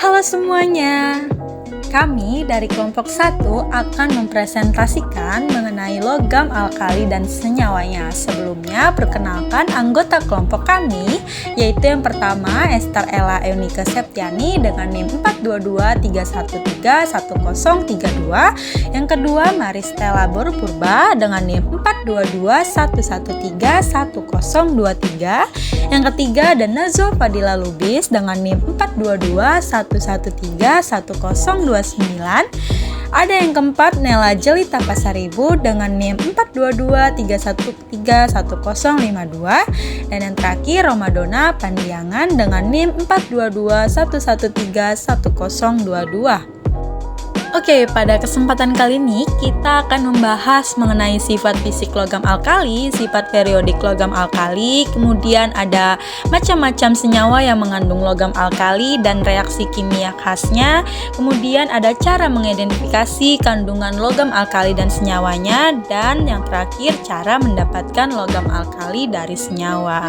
Halo semuanya, kami dari kelompok 1 akan mempresentasikan mengenai logam alkali dan senyawanya. Sebelumnya, perkenalkan anggota kelompok kami, yaitu yang pertama Esther Ella Eunike Septiani dengan NIM 42231311032, yang kedua Maristella Boru Purba dengan NIM 42211311023, yang ketiga Danazo Fadila Lubis dengan NIM 42211311029. Ada yang keempat Nela Jelita Pasaribu dengan NIM 42231311052, dan yang terakhir Romadona Pandiangan dengan NIM 42211311022. Oke, pada kesempatan kali ini kita akan membahas mengenai sifat fisik logam alkali, sifat periodik logam alkali, kemudian ada macam-macam senyawa yang mengandung logam alkali dan reaksi kimia khasnya, kemudian ada cara mengidentifikasi kandungan logam alkali dan senyawanya, dan yang terakhir cara mendapatkan logam alkali dari senyawa.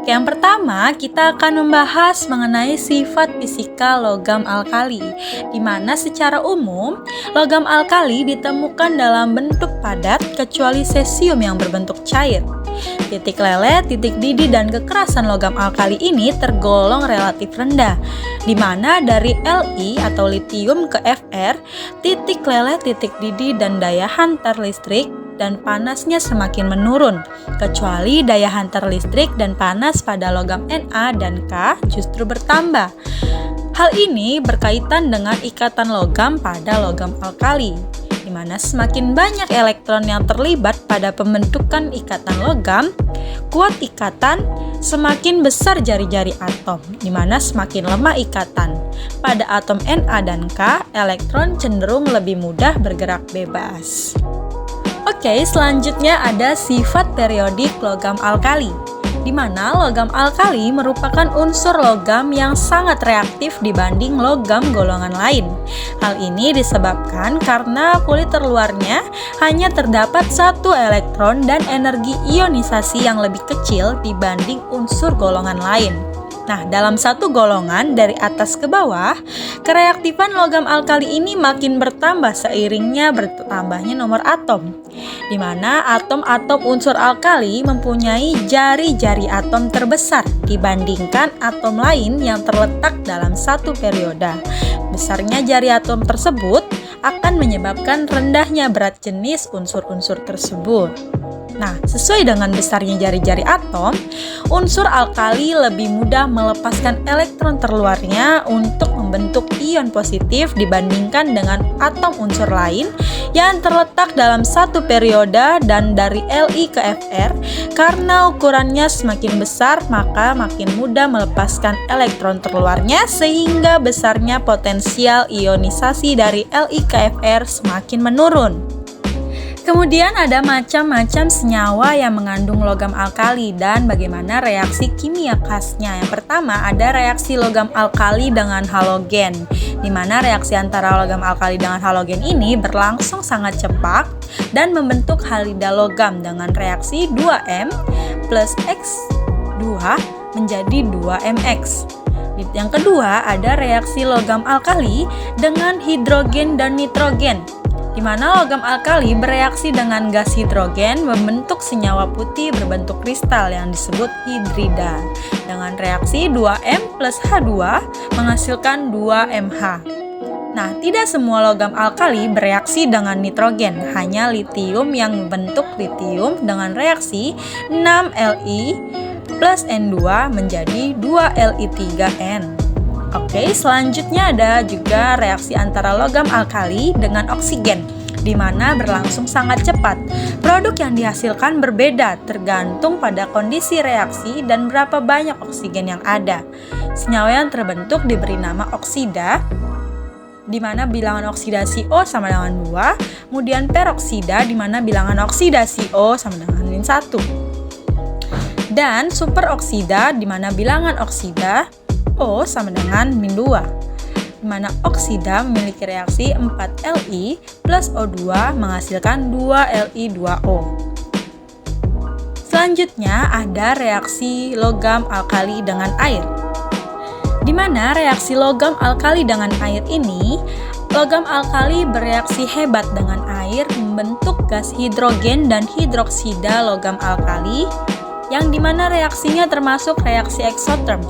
Oke, yang pertama kita akan membahas mengenai sifat fisika logam alkali, di mana secara umum logam alkali ditemukan dalam bentuk padat kecuali cesium yang berbentuk cair. Titik lelet, titik didih, dan kekerasan logam alkali ini tergolong relatif rendah, di mana dari Li atau litium ke Fr, titik lelet, titik didih, dan daya hantar listrik dan panasnya semakin menurun, kecuali daya hantar listrik dan panas pada logam Na dan K justru bertambah. Hal ini berkaitan dengan ikatan logam pada logam alkali, di mana semakin banyak elektron yang terlibat pada pembentukan ikatan logam, kuat ikatan, semakin besar jari-jari atom, di mana semakin lemah ikatan. Pada atom Na dan K, elektron cenderung lebih mudah bergerak bebas. Oke, selanjutnya ada sifat periodik logam alkali, di mana logam alkali merupakan unsur logam yang sangat reaktif dibanding logam golongan lain. Hal ini disebabkan karena kulit terluarnya hanya terdapat satu elektron dan energi ionisasi yang lebih kecil dibanding unsur golongan lain. Nah, dalam satu golongan dari atas ke bawah, kereaktifan logam alkali ini makin bertambah seiringnya bertambahnya nomor atom, di mana atom-atom unsur alkali mempunyai jari-jari atom terbesar dibandingkan atom lain yang terletak dalam satu perioda. Besarnya jari atom tersebut akan menyebabkan rendahnya berat jenis unsur-unsur tersebut. Nah, sesuai dengan besarnya jari-jari atom, unsur alkali lebih mudah melepaskan elektron terluarnya untuk membentuk ion positif dibandingkan dengan atom unsur lain yang terletak dalam satu perioda dan dari Li ke Fr. Karena ukurannya semakin besar, maka makin mudah melepaskan elektron terluarnya sehingga besarnya potensial ionisasi dari Li ke Fr semakin menurun. Kemudian ada macam-macam senyawa yang mengandung logam alkali dan bagaimana reaksi kimia khasnya. Yang pertama ada reaksi logam alkali dengan halogen, di mana reaksi antara logam alkali dengan halogen ini berlangsung sangat cepat dan membentuk halida logam dengan reaksi 2M plus X2 menjadi 2MX. Yang kedua ada reaksi logam alkali dengan hidrogen dan nitrogen, di mana logam alkali bereaksi dengan gas hidrogen membentuk senyawa putih berbentuk kristal yang disebut hidrida dengan reaksi 2M plus H2 menghasilkan 2MH. Nah, tidak semua logam alkali bereaksi dengan nitrogen, hanya litium yang membentuk litium dengan reaksi 6Li plus N2 menjadi 2Li3N. Oke, selanjutnya ada juga reaksi antara logam alkali dengan oksigen, di mana berlangsung sangat cepat. Produk yang dihasilkan berbeda tergantung pada kondisi reaksi dan berapa banyak oksigen yang ada. Senyawa yang terbentuk diberi nama oksida, di mana bilangan oksidasi O sama dengan 2, kemudian peroksida, di mana bilangan oksidasi O sama dengan -1. Dan superoksida, di mana bilangan oksida O sama dengan -2, di mana oksida memiliki reaksi 4Li plus O2 menghasilkan 2Li2O. Selanjutnya ada reaksi logam alkali dengan air, Di mana reaksi logam alkali dengan air ini, logam alkali bereaksi hebat dengan air membentuk gas hidrogen dan hidroksida logam alkali, yang dimana reaksinya termasuk reaksi eksoterm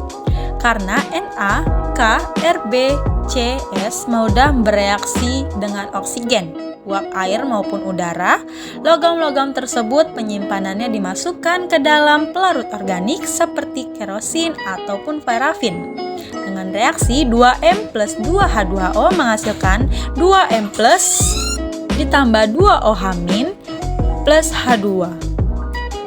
karena Na, K, Rb, C, S mudah bereaksi dengan oksigen, uap air maupun udara. Logam-logam tersebut penyimpanannya dimasukkan ke dalam pelarut organik seperti kerosin ataupun parafin. Dengan reaksi 2M plus 2H2O menghasilkan 2M plus ditambah 2OH- plus H2.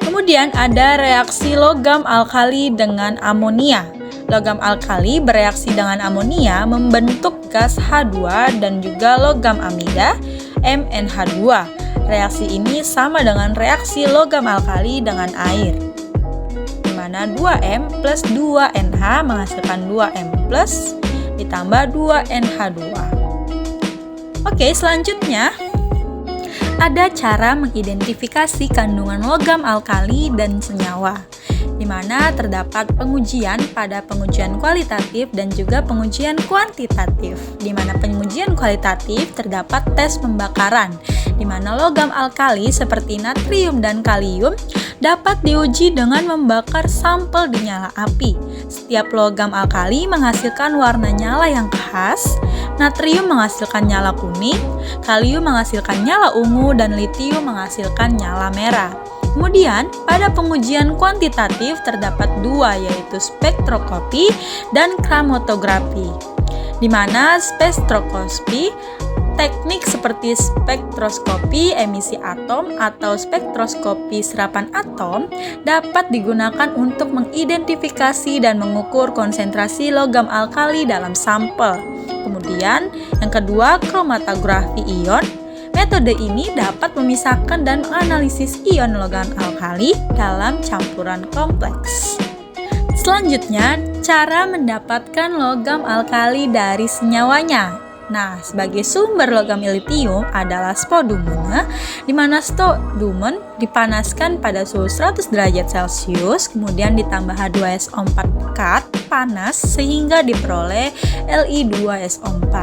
Kemudian ada reaksi logam alkali dengan amonia. Logam alkali bereaksi dengan amonia membentuk gas H2 dan juga logam amida MnH2. Reaksi ini sama dengan reaksi logam alkali dengan air, di mana 2M plus 2NH menghasilkan 2M plus ditambah 2NH2. Oke, selanjutnya ada cara mengidentifikasi kandungan logam alkali dan senyawa, di mana terdapat pengujian pada pengujian kualitatif dan juga pengujian kuantitatif. Di mana pengujian kualitatif terdapat tes pembakaran, di mana logam alkali seperti natrium dan kalium dapat diuji dengan membakar sampel di nyala api. Setiap logam alkali menghasilkan warna nyala yang khas. Natrium menghasilkan nyala kuning, kalium menghasilkan nyala ungu, dan litium menghasilkan nyala merah. Kemudian, pada pengujian kuantitatif terdapat dua, yaitu spektroskopi dan kromatografi. Di mana spektroskopi teknik seperti spektroskopi emisi atom atau spektroskopi serapan atom dapat digunakan untuk mengidentifikasi dan mengukur konsentrasi logam alkali dalam sampel. Kemudian, yang kedua, kromatografi ion. Metode ini dapat memisahkan dan menganalisis ion logam alkali dalam campuran kompleks. Selanjutnya, cara mendapatkan logam alkali dari senyawanya. Nah, sebagai sumber logam litium adalah spodumene, di mana spodumen dipanaskan pada suhu 100 derajat Celcius, kemudian ditambah H2SO4 pekat panas sehingga diperoleh Li2SO4.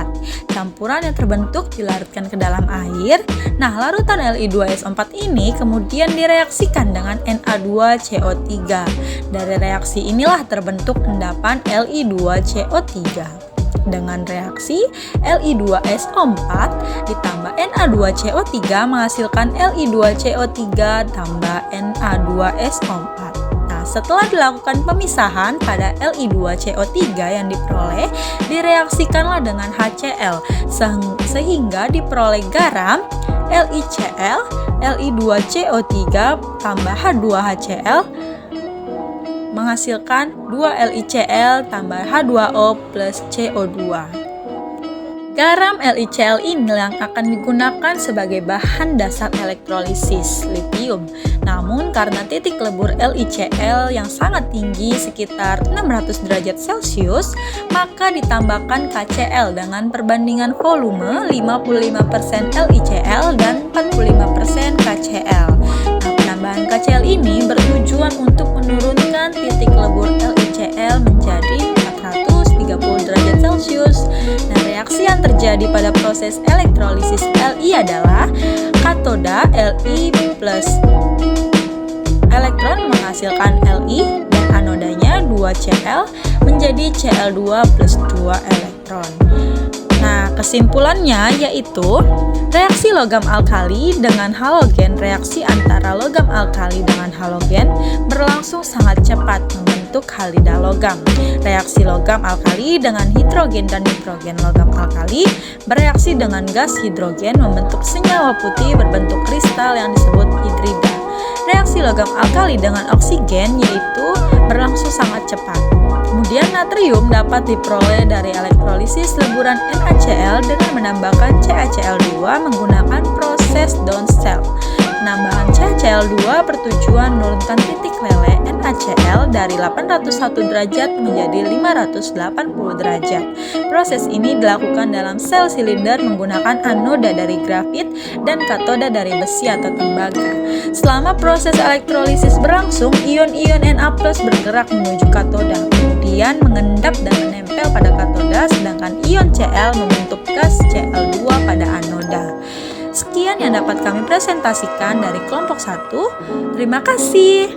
Campuran yang terbentuk dilarutkan ke dalam air. Nah, larutan Li2SO4 ini kemudian direaksikan dengan Na2CO3. Dari reaksi inilah terbentuk endapan Li2CO3. Dengan reaksi Li2SO4 ditambah Na2CO3 menghasilkan Li2CO3 tambah Na2SO4. Nah, setelah dilakukan pemisahan pada Li2CO3 yang diperoleh, direaksikanlah dengan HCl sehingga diperoleh garam LiCl, Li2CO3 tambah H2HCl menghasilkan 2 LiCl tambah H2O plus CO2. Garam LiCl ini yang akan digunakan sebagai bahan dasar elektrolisis litium. Namun karena titik lebur LiCl yang sangat tinggi sekitar 600 derajat Celcius, maka ditambahkan KCl dengan perbandingan volume 55% LiCl dan 45% KCl. Nah, penambahan KCl ini bertujuan untuk menurunkan titik lebur LiCl menjadi 430 derajat Celcius. Nah, reaksi yang terjadi pada proses elektrolisis Li adalah katoda Li plus elektron menghasilkan Li dan anodanya 2Cl menjadi Cl2 plus 2 elektron. Nah, kesimpulannya yaitu reaksi logam alkali dengan halogen, reaksi antara logam alkali dengan halogen berlangsung sangat cepat membentuk halida logam. Reaksi logam alkali dengan hidrogen dan nitrogen logam alkali bereaksi dengan gas hidrogen membentuk senyawa putih berbentuk kristal yang disebut hidrida. Reaksi logam alkali dengan oksigen yaitu berlangsung sangat cepat. Kemudian natrium dapat diperoleh dari elektrolisis leburan NaCl dengan menambahkan CaCl2 menggunakan proses downscale. Penambahan CaCl2 bertujuan menurunkan titik lele NaCl dari 801 derajat menjadi 580 derajat. Proses ini dilakukan dalam sel silinder menggunakan anoda dari grafit dan katoda dari besi atau tembaga. Selama proses elektrolisis berlangsung, ion-ion Na+ bergerak menuju katoda. kemudian mengendap dan menempel pada katoda, sedangkan ion Cl membentuk gas Cl2 pada anoda. Sekian yang dapat kami presentasikan dari kelompok 1. Terima kasih.